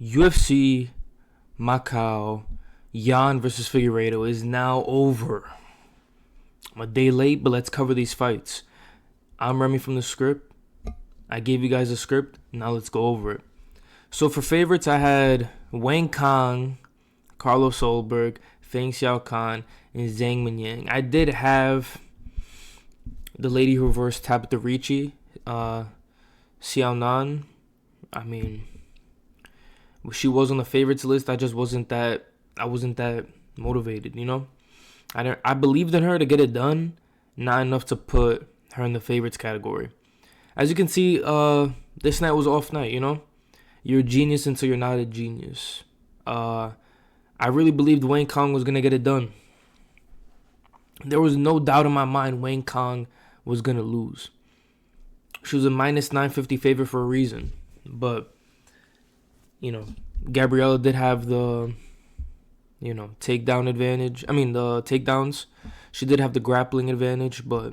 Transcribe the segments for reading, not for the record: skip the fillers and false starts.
UFC Macau Yan versus Figueiredo is now over. I'm a day late, but let's cover these fights. I'm Remy from the script. I gave you guys a script. Now let's go over it. So for favorites, I had Wang Kang, Carlos Solberg, Feng Xiaokan, and Zhang Minyang. I did have the lady who reversed Tabitha Ricci, Xiao Nan. I mean, she was on the favorites list. I just wasn't that motivated, you know. I believed in her to get it done, not enough to put her in the favorites category. As you can see, this night was off night, you know. You're a genius until you're not a genius. I really believed Wang Kang was gonna get it done. There was no doubt in my mind Wang Kang was gonna lose. She was a minus 950 favorite for a reason, but you know, Gabriella did have the takedown advantage. I mean, the takedowns. She did have the grappling advantage, but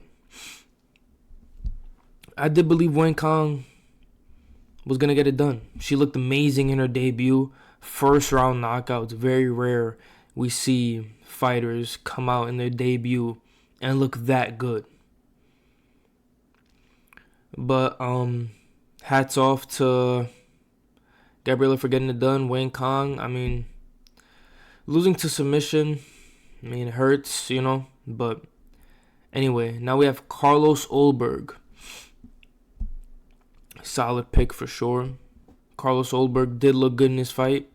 I did believe Wang Kang was going to get it done. She looked amazing in her debut. First round knockout. It's very rare we see fighters come out in their debut and look that good. But hats off to Gabriella for getting it done. Wang Kang, I mean, losing to submission, I mean, it hurts, you know. But anyway, now we have Carlos Solberg. Solid pick for sure. Carlos Solberg did look good in this fight.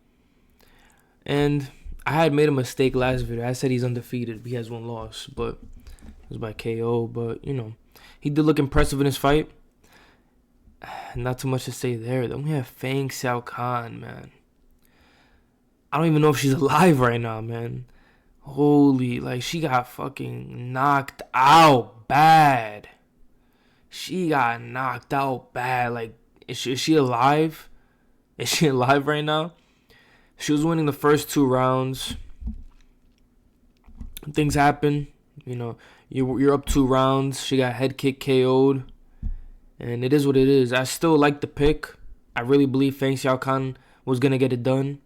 And I had made a mistake last video. I said he's undefeated. He has one loss, but it was by KO. But, you know, he did look impressive in his fight. Not too much to say there. Then we have Feng Xiaokan, man. I don't even know if she's alive right now, man. Holy, like, she got fucking knocked out bad. She got knocked out bad. Like, is she alive? Is she alive right now? She was winning the first 2 rounds. Things happen. You know, you're up 2 rounds. She got head kick KO'd. And it is what it is. I still like the pick. I really believe Feng Xiaokan was going to get it done.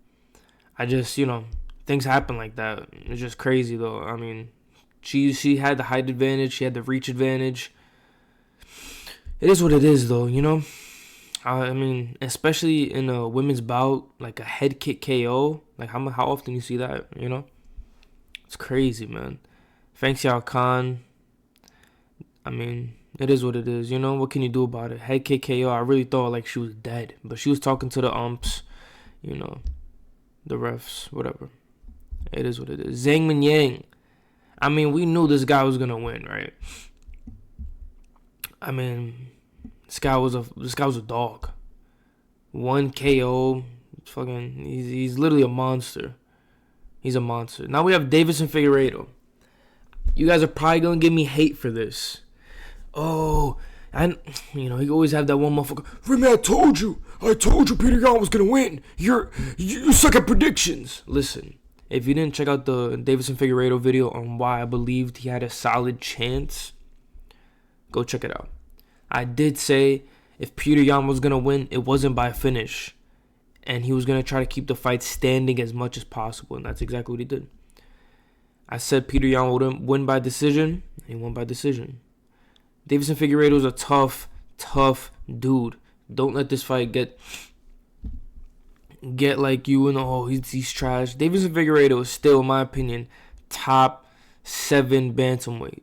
I just, you know, things happen like that. It's just crazy, though. I mean, she had the height advantage. She had the reach advantage. It is what it is, though, you know. I mean, especially in a women's bout, like a head kick KO. Like, how often you see that, you know? It's crazy, man. Feng Xiaokan, I mean, it is what it is, you know? What can you do about it? Head kick KO, I really thought, like, she was dead. But she was talking to the umps, you know, the refs, whatever. It is what it is. Zhang Minyang. I mean, we knew this guy was going to win, right? I mean, this guy was a dog. 1 KO, fucking, he's literally a monster. He's a monster. Now we have Davis and Figueiredo. You guys are probably gonna give me hate for this. Oh, and you know, you always have that one motherfucker. Remy, I told you Peter Yan was gonna win. You suck at predictions. Listen, if you didn't check out the Davis and Figueiredo video on why I believed he had a solid chance, go check it out. I did say if Peter Yan was going to win, it wasn't by finish. And he was going to try to keep the fight standing as much as possible. And that's exactly what he did. I said Peter Yan would win by decision. And he won by decision. Davis and Figueiredo is a tough dude. Don't let this fight get like you and, oh, he's trash. Davis and Figueiredo is still, in my opinion, top 7 bantamweight.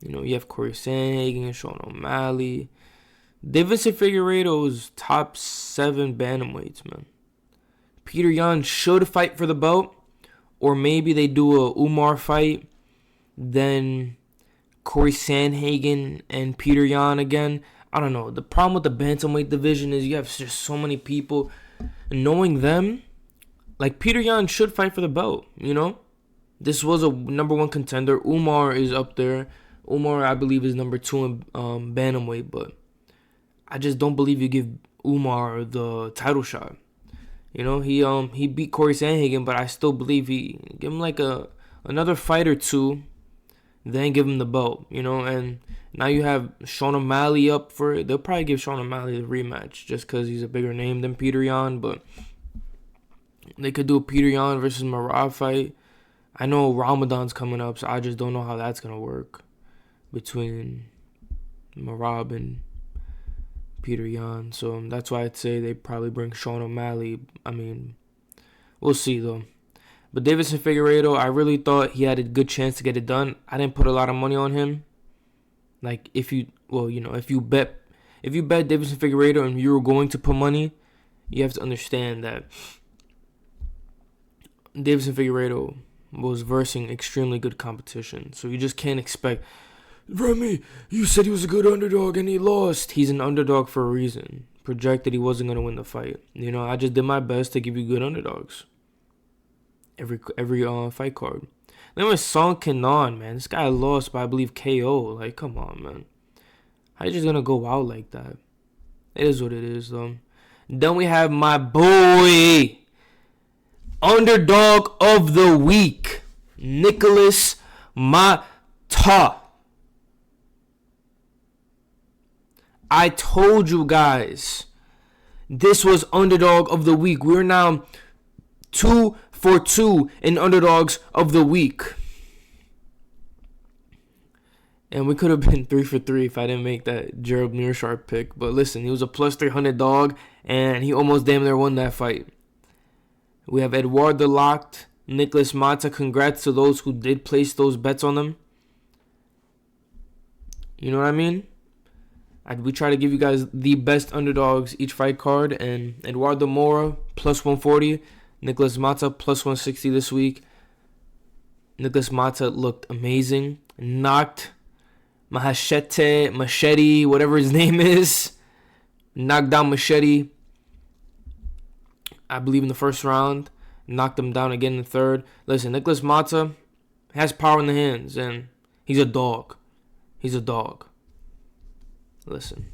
You know, you have Corey Sandhagen, Sean O'Malley. Davis and Figueiredo is top 7 bantamweights, man. Peter Yan should fight for the belt. Or maybe they do a Umar fight. Then Corey Sandhagen and Peter Yan again. I don't know. The problem with the bantamweight division is you have just so many people. And knowing them, like Peter Yan should fight for the belt, you know? This was a number 1 contender. Umar is up there. Umar, I believe, is number 2 in bantamweight, but I just don't believe you give Umar the title shot. You know, he beat Corey Sandhagen, but I still believe he give him like another fight or 2, then give him the belt. You know, and now you have Sean O'Malley up for it. They'll probably give Sean O'Malley the rematch just because he's a bigger name than Peter Yan, but They could do a Peter Yan versus Marab fight. I know Ramadan's coming up, so I just don't know how that's gonna work between Marab and Peter Yan. So that's why I'd say they probably bring Sean O'Malley. I mean, we'll see though. But Deiveson Figueiredo, I really thought he had a good chance to get it done. I didn't put a lot of money on him. Like if you bet Deiveson Figueiredo and you were going to put money, you have to understand that Deiveson Figueiredo was versing extremely good competition. So you just can't expect, Remy, you said he was a good underdog and he lost. He's an underdog for a reason. Projected he wasn't going to win the fight. I just did my best to give you good underdogs. Every fight card. Then with Song Kenan, man. This guy lost by, I believe, KO. Like, come on, man. How you just going to go out like that? It is what it is, though. Then we have my boy, underdog of the week, Nicholas Mata. I told you guys, this was underdog of the week. We're now 2 for 2 in underdogs of the week. And we could have been 3 for 3 if I didn't make that Gerald Meerschaert pick. But listen, he was a plus 300 dog, and he almost damn near won that fight. We have Edouard the Locked, Nicholas Mata. Congrats to those who did place those bets on them. You know what I mean? We try to give you guys the best underdogs each fight card. And Eduardo Mora, plus 140. Nicholas Mata, plus 160 this week. Nicholas Mata looked amazing. Knocked Machete, whatever his name is. Knocked down Machete, I believe, in the first round. Knocked him down again in the third. Listen, Nicholas Mata has power in the hands, and he's a dog. He's a dog. Listen,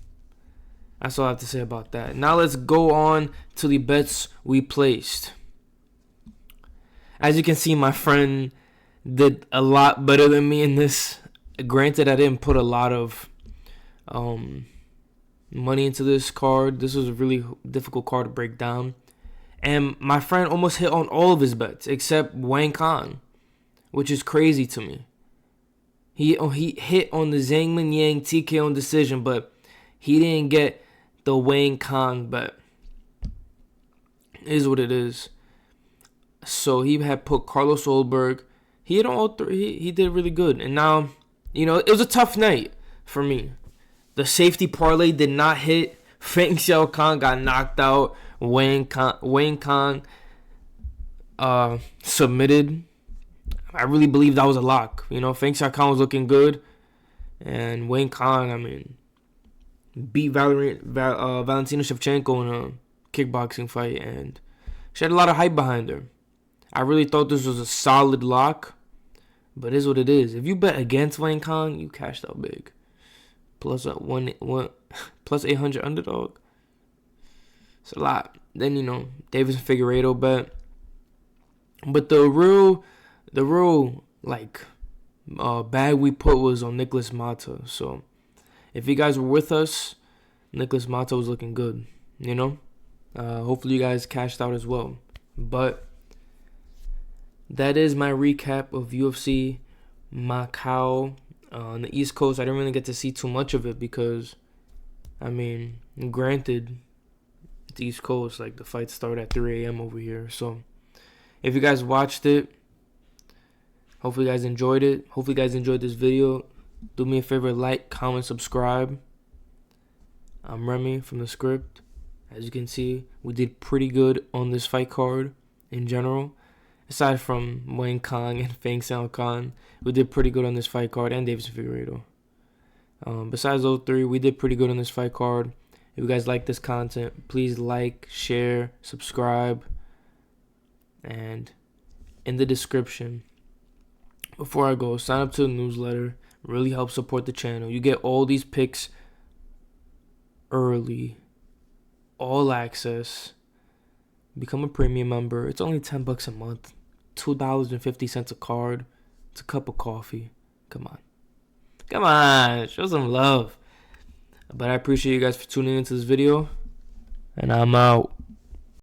that's all I have to say about that. Now let's go on to the bets we placed. As you can see, my friend did a lot better than me in this. Granted, I didn't put a lot of money into this card. This was a really difficult card to break down. And my friend almost hit on all of his bets except Wang Kang, which is crazy to me. He hit on the Zhang Min Yang TKO decision, but he didn't get the Wang Kang bet. It is what it is. So he had put Carlos Olberg. He hit on all three. He did really good. And now, it was a tough night for me. The safety parlay did not hit. Feng Xiaokan got knocked out. Wang Kang submitted. I really believe that was a lock. Feng Xiaokan was looking good. And Wang Kang, beat Valentina Shevchenko in a kickboxing fight. And she had a lot of hype behind her. I really thought this was a solid lock. But it is what it is. If you bet against Wang Kang, you cashed out big. Plus 800 underdog. It's a lot. Then, Deiveson Figueiredo bet. But the real bag we put was on Nicholas Mata. So, if you guys were with us, Nicholas Mata was looking good. Hopefully you guys cashed out as well. But that is my recap of UFC Macau. On the East Coast, I didn't really get to see too much of it because, granted, the East Coast, the fights start at 3 a.m. over here. So, if you guys watched it, hopefully you guys enjoyed it. Hopefully you guys enjoyed this video. Do me a favor, like, comment, subscribe. I'm Remy from the script. As you can see, we did pretty good on this fight card in general. Aside from Wang Kang and Feng Xiaokan, we did pretty good on this fight card, and Deiveson Figueiredo. Besides those three, we did pretty good on this fight card. If you guys like this content, please like, share, subscribe, and in the description, before I go, sign up to the newsletter. It really helps support the channel. You get all these picks early, all access. Become a premium member. It's only $10 a month. $2.50 a card. It's a cup of coffee. Come on. Show some love. But I appreciate you guys for tuning into this video. And I'm out.